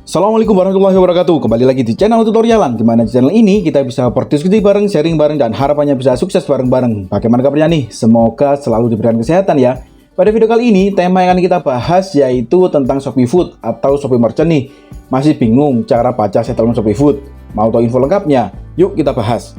Assalamualaikum warahmatullahi wabarakatuh. Kembali lagi di channel tutorialan, dimana di channel ini kita bisa berdiskusi bareng, sharing bareng, dan harapannya bisa sukses bareng-bareng. Bagaimana kabarnya nih? Semoga selalu diberikan kesehatan ya. Pada video kali ini, tema yang akan kita bahas yaitu tentang Shopee Food atau Shopee Merchant nih. Masih bingung cara baca settlement Shopee Food? Mau tahu info lengkapnya? Yuk kita bahas.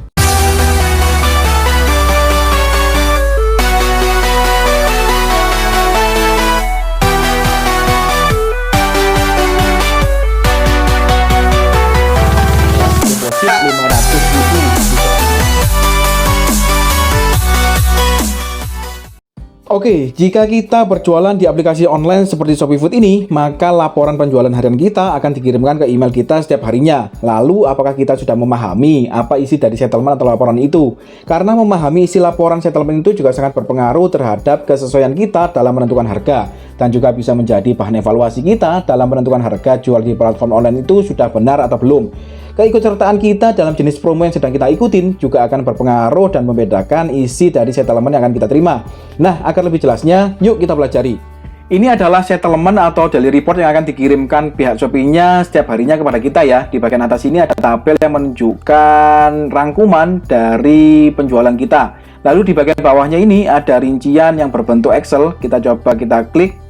Oke, jika kita berjualan di aplikasi online seperti Shopee Food ini, maka laporan penjualan harian kita akan dikirimkan ke email kita setiap harinya. Lalu, apakah kita sudah memahami apa isi dari settlement atau laporan itu? Karena memahami isi laporan settlement itu juga sangat berpengaruh terhadap kesesuaian kita dalam menentukan harga. Dan juga bisa menjadi bahan evaluasi kita dalam menentukan harga jual di platform online itu sudah benar atau belum. Keikutsertaan kita dalam jenis promo yang sedang kita ikutin juga akan berpengaruh dan membedakan isi dari settlement yang akan kita terima. Nah, agar lebih jelasnya, yuk kita pelajari. Ini adalah settlement atau daily report yang akan dikirimkan pihak Shopee-nya setiap harinya kepada kita ya. Di bagian atas ini ada tabel yang menunjukkan rangkuman dari penjualan kita. Lalu di bagian bawahnya ini ada rincian yang berbentuk Excel. Kita coba kita klik.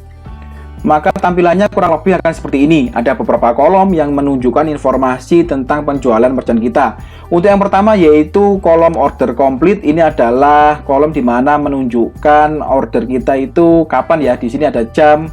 Maka tampilannya kurang lebih akan seperti ini. Ada beberapa kolom yang menunjukkan informasi tentang penjualan merchant kita. Untuk yang pertama yaitu kolom order complete. Ini adalah kolom di mana menunjukkan order kita itu kapan ya. Di sini ada jam,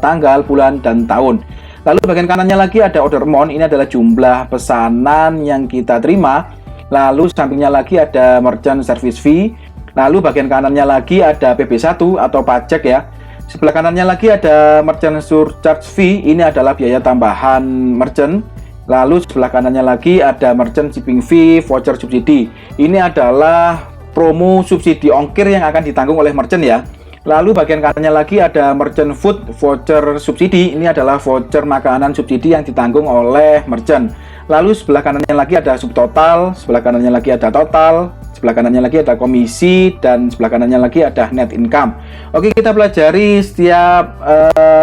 tanggal, bulan, dan tahun. Lalu bagian kanannya lagi ada order amount. Ini adalah jumlah pesanan yang kita terima. Lalu sampingnya lagi ada merchant service fee. Lalu bagian kanannya lagi ada PB1 atau pajak ya. Sebelah kanannya lagi ada merchant surcharge fee, ini adalah biaya tambahan merchant. Lalu sebelah kanannya lagi ada merchant shipping fee, voucher subsidi. Ini adalah promo subsidi ongkir yang akan ditanggung oleh merchant ya. Lalu bagian kanannya lagi ada merchant food voucher subsidi, ini adalah voucher makanan subsidi yang ditanggung oleh merchant. Lalu sebelah kanannya lagi ada subtotal, sebelah kanannya lagi ada total, sebelah kanannya lagi ada komisi, dan sebelah kanannya lagi ada net income. Oke, kita pelajari setiap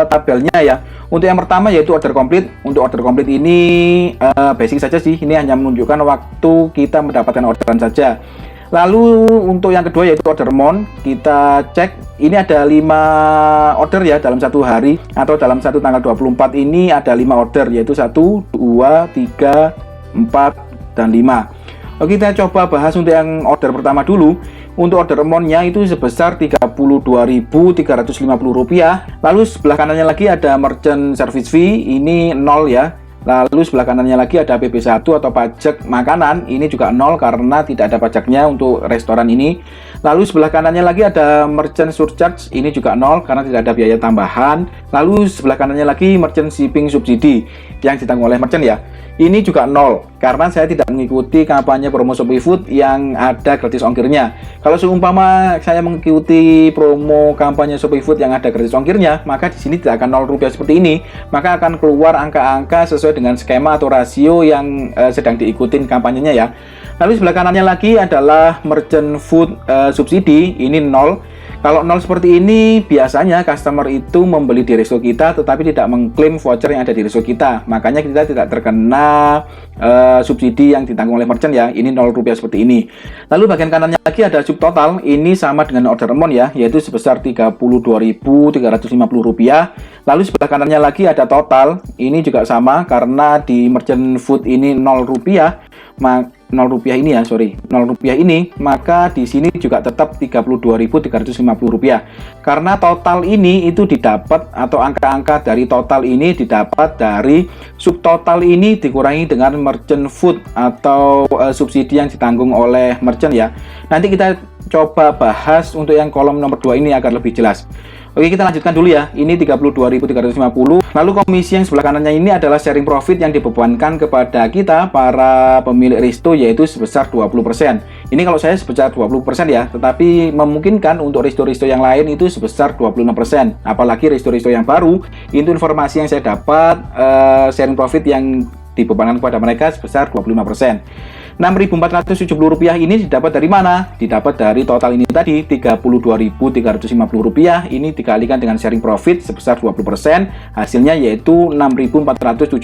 tabelnya ya. Untuk yang pertama yaitu order complete. Untuk order complete ini basic saja sih. Ini hanya menunjukkan waktu kita mendapatkan orderan saja. Lalu untuk yang kedua yaitu order amount. Kita cek, ini ada 5 order ya dalam satu hari, atau dalam satu tanggal 24 ini ada 5 order, yaitu 1, 2, 3, 4, dan 5. Oke, kita coba bahas untuk yang order pertama dulu. Untuk order amount-nya itu sebesar Rp32.350. Lalu sebelah kanannya lagi ada merchant service fee, ini 0 ya. Lalu sebelah kanannya lagi ada PB1 atau pajak makanan, ini juga 0 karena tidak ada pajaknya untuk restoran ini. Lalu sebelah kanannya lagi ada merchant surcharge, ini juga 0 karena tidak ada biaya tambahan. Lalu sebelah kanannya lagi merchant shipping subsidi yang ditanggung oleh merchant ya. Ini juga 0 karena saya tidak mengikuti kampanye promo Shopee Food yang ada gratis ongkirnya. Kalau seumpama saya mengikuti promo kampanye Shopee Food yang ada gratis ongkirnya, maka di sini tidak akan Rp0 seperti ini, maka akan keluar angka-angka sesuai dengan skema atau rasio yang sedang diikutin kampanyenya ya. Lalu sebelah kanannya lagi adalah merchant food subsidi, ini 0. Kalau 0 seperti ini, biasanya customer itu membeli di resto kita tetapi tidak mengklaim voucher yang ada di resto kita. Makanya kita tidak terkena subsidi yang ditanggung oleh merchant ya. Ini Rp0 seperti ini. Lalu bagian kanannya lagi ada subtotal. Ini sama dengan order amount ya, yaitu sebesar Rp32.350. Lalu sebelah kanannya lagi ada total. Ini juga sama karena di merchant food ini Rp0. Rp0 ini ya, Rp0 ini, maka di sini juga tetap Rp32.350. Karena total ini itu didapat, atau angka-angka dari total ini didapat dari subtotal ini dikurangi dengan merchant food atau subsidi yang ditanggung oleh merchant ya. Nanti kita coba bahas untuk yang kolom nomor 2 ini agar lebih jelas. Oke, kita lanjutkan dulu ya. Ini Rp32.350. Lalu komisi yang sebelah kanannya ini adalah sharing profit yang dibebankan kepada kita para pemilik resto, yaitu sebesar 20%. Ini kalau saya sebesar 20% ya, tetapi memungkinkan untuk resto-resto yang lain itu sebesar 25%. Apalagi resto-resto yang baru, itu informasi yang saya dapat, sharing profit yang dibebankan kepada mereka sebesar 25%. Rp6.470 ini didapat dari mana? Didapat dari total ini tadi, Rp32.350. Ini dikalikan dengan sharing profit sebesar 20%, hasilnya yaitu Rp6.470.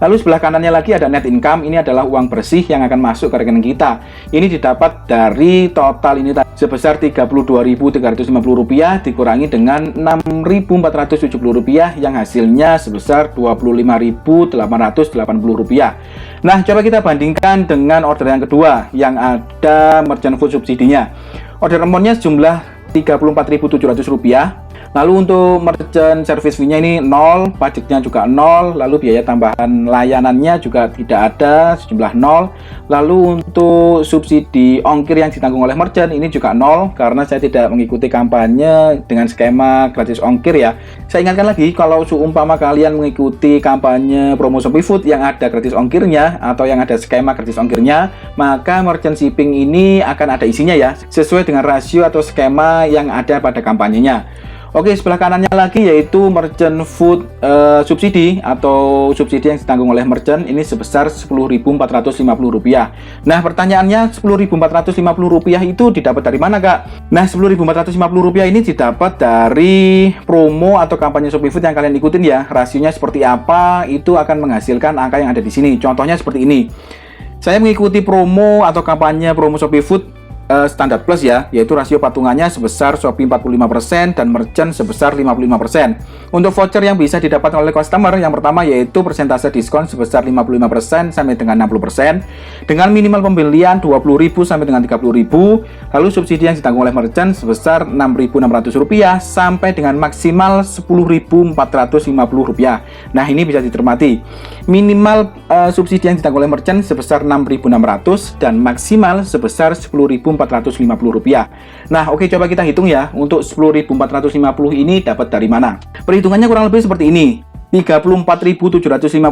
Lalu sebelah kanannya lagi ada net income, ini adalah uang bersih yang akan masuk ke rekening kita. Ini didapat dari total ini tadi sebesar Rp32.350 dikurangi dengan Rp6.470 yang hasilnya sebesar Rp25.880. Nah, coba kita bandingkan dengan order yang kedua yang ada merchant food subsidinya. Order amount-nya sejumlah Rp34.700. Lalu untuk merchant service fee-nya ini 0, pajaknya juga 0, lalu biaya tambahan layanannya juga tidak ada, sejumlah 0. Lalu untuk subsidi ongkir yang ditanggung oleh merchant ini juga 0, karena saya tidak mengikuti kampanye dengan skema gratis ongkir ya. Saya ingatkan lagi, kalau seumpama kalian mengikuti kampanye promo ShopeeFood yang ada gratis ongkirnya atau yang ada skema gratis ongkirnya, maka merchant shipping ini akan ada isinya ya, sesuai dengan rasio atau skema yang ada pada kampanyenya. Oke, sebelah kanannya lagi yaitu merchant food subsidi atau subsidi yang ditanggung oleh merchant ini sebesar Rp10.450. Nah, pertanyaannya Rp10.450 itu didapat dari mana, Kak? Nah, Rp10.450 ini didapat dari promo atau kampanye ShopeeFood yang kalian ikutin ya. Rasionya seperti apa itu akan menghasilkan angka yang ada di sini. Contohnya seperti ini. Saya mengikuti promo atau kampanye promo ShopeeFood standar plus ya, yaitu rasio patungannya sebesar Shopee 45% dan merchant sebesar 55%. Untuk voucher yang bisa didapat oleh customer, yang pertama yaitu persentase diskon sebesar 55% sampai dengan 60%, dengan minimal pembelian 20.000 sampai dengan 30.000, lalu subsidi yang ditanggung oleh merchant sebesar Rp6.600 sampai dengan maksimal Rp10.450. Nah, ini bisa dicermati. Minimal subsidi yang ditanggung oleh merchant sebesar Rp6.600 dan maksimal sebesar Rp10.450. Nah, oke, coba kita hitung ya. Untuk Rp10.450 ini dapat dari mana? Perhitungannya kurang lebih seperti ini. Rp34.750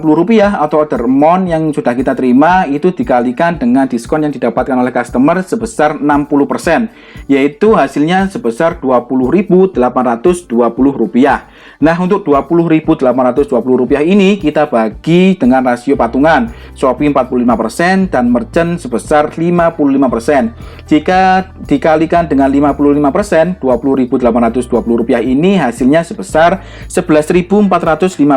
atau order amount yang sudah kita terima itu dikalikan dengan diskon yang didapatkan oleh customer sebesar 60%, yaitu hasilnya sebesar Rp20.820. Nah, untuk Rp20.820 ini kita bagi dengan rasio patungan Shopee 45% dan merchant sebesar 55%. Jika dikalikan dengan 55%, Rp20.820 ini hasilnya sebesar Rp11.451.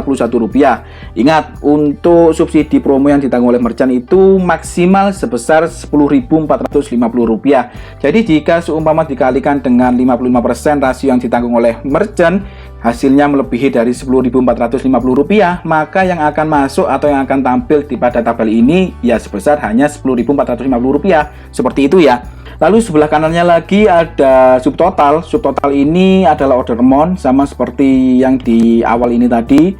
Ingat, untuk subsidi promo yang ditanggung oleh merchant itu maksimal sebesar Rp10.450. Jadi jika seumpama dikalikan dengan 55% rasio yang ditanggung oleh merchant, hasilnya melebihi dari Rp10.450, maka yang akan masuk atau yang akan tampil di pada tabel ini ya sebesar hanya Rp10.450. Seperti itu ya. Lalu sebelah kanannya lagi ada subtotal. Subtotal ini adalah order amount sama seperti yang di awal ini tadi.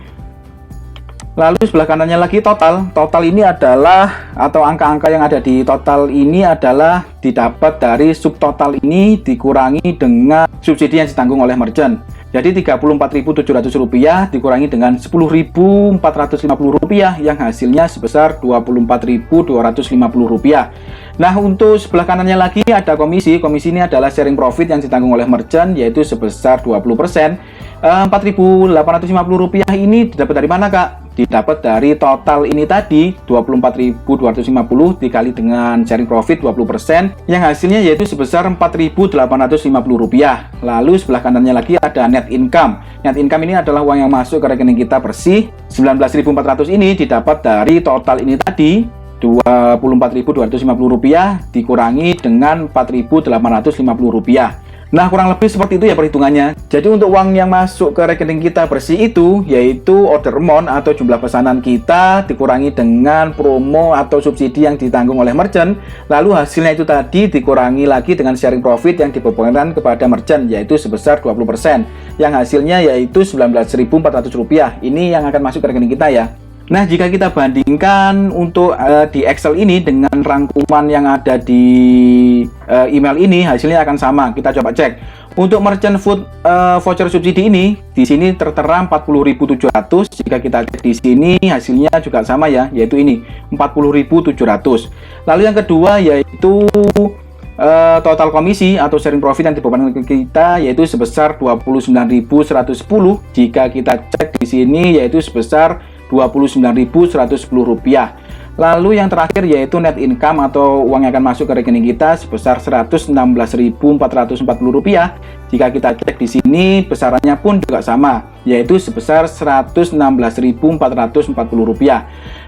Lalu sebelah kanannya lagi total. Total ini adalah atau angka-angka yang ada di total ini adalah didapat dari subtotal ini dikurangi dengan subsidi yang ditanggung oleh merchant. Jadi Rp34.700 dikurangi dengan Rp10.450 yang hasilnya sebesar Rp24.250. Nah, untuk sebelah kanannya lagi ada komisi. Komisi ini adalah sharing profit yang ditanggung oleh merchant, yaitu sebesar 20%. Rp4.850 ini didapat dari mana, Kak? Didapat dari total ini tadi, Rp24.250 dikali dengan sharing profit 20%, yang hasilnya yaitu sebesar Rp4.850. Lalu sebelah kanannya lagi ada net income. Net income ini adalah uang yang masuk ke rekening kita bersih. Rp19.400 ini didapat dari total ini tadi, Rp24.250 dikurangi dengan Rp4.850. Nah, kurang lebih seperti itu ya perhitungannya. Jadi untuk uang yang masuk ke rekening kita bersih itu, yaitu order amount atau jumlah pesanan kita dikurangi dengan promo atau subsidi yang ditanggung oleh merchant. Lalu hasilnya itu tadi dikurangi lagi dengan sharing profit yang dibebankan kepada merchant, yaitu sebesar 20%. Yang hasilnya yaitu Rp19.400. Ini yang akan masuk ke rekening kita ya. Nah, jika kita bandingkan untuk di Excel ini dengan rangkuman yang ada di email ini, hasilnya akan sama. Kita coba cek. Untuk merchant food voucher subsidi ini, di sini tertera 40.700. Jika kita cek di sini, hasilnya juga sama ya, yaitu ini 40.700. Lalu yang kedua yaitu total komisi atau sharing profit yang dibebankan ke kita yaitu sebesar 29.110. Jika kita cek di sini yaitu sebesar Rp29.110. Lalu yang terakhir yaitu net income atau uang yang akan masuk ke rekening kita sebesar Rp116.440. Jika kita cek di sini besarannya pun juga sama, yaitu sebesar Rp116.440.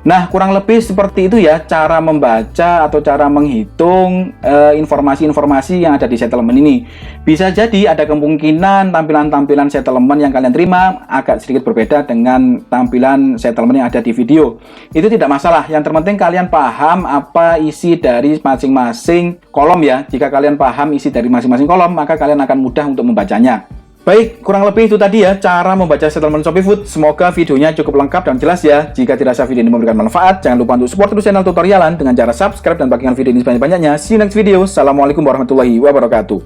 Nah, kurang lebih seperti itu ya cara membaca atau cara menghitung informasi-informasi yang ada di settlement ini. Bisa jadi ada kemungkinan tampilan-tampilan settlement yang kalian terima agak sedikit berbeda dengan tampilan settlement yang ada di video. Itu tidak masalah, yang terpenting kalian paham apa isi dari masing-masing kolom ya. Jika kalian paham isi dari masing-masing kolom, maka kalian akan mudah untuk membacanya. Baik, kurang lebih itu tadi ya cara membaca settlement ShopeeFood. Semoga videonya cukup lengkap dan jelas ya. Jika dirasa video ini memberikan manfaat, jangan lupa untuk support terus channel tutorialan dengan cara subscribe dan bagikan video ini sebanyak-banyaknya. See you next video. Assalamualaikum warahmatullahi wabarakatuh.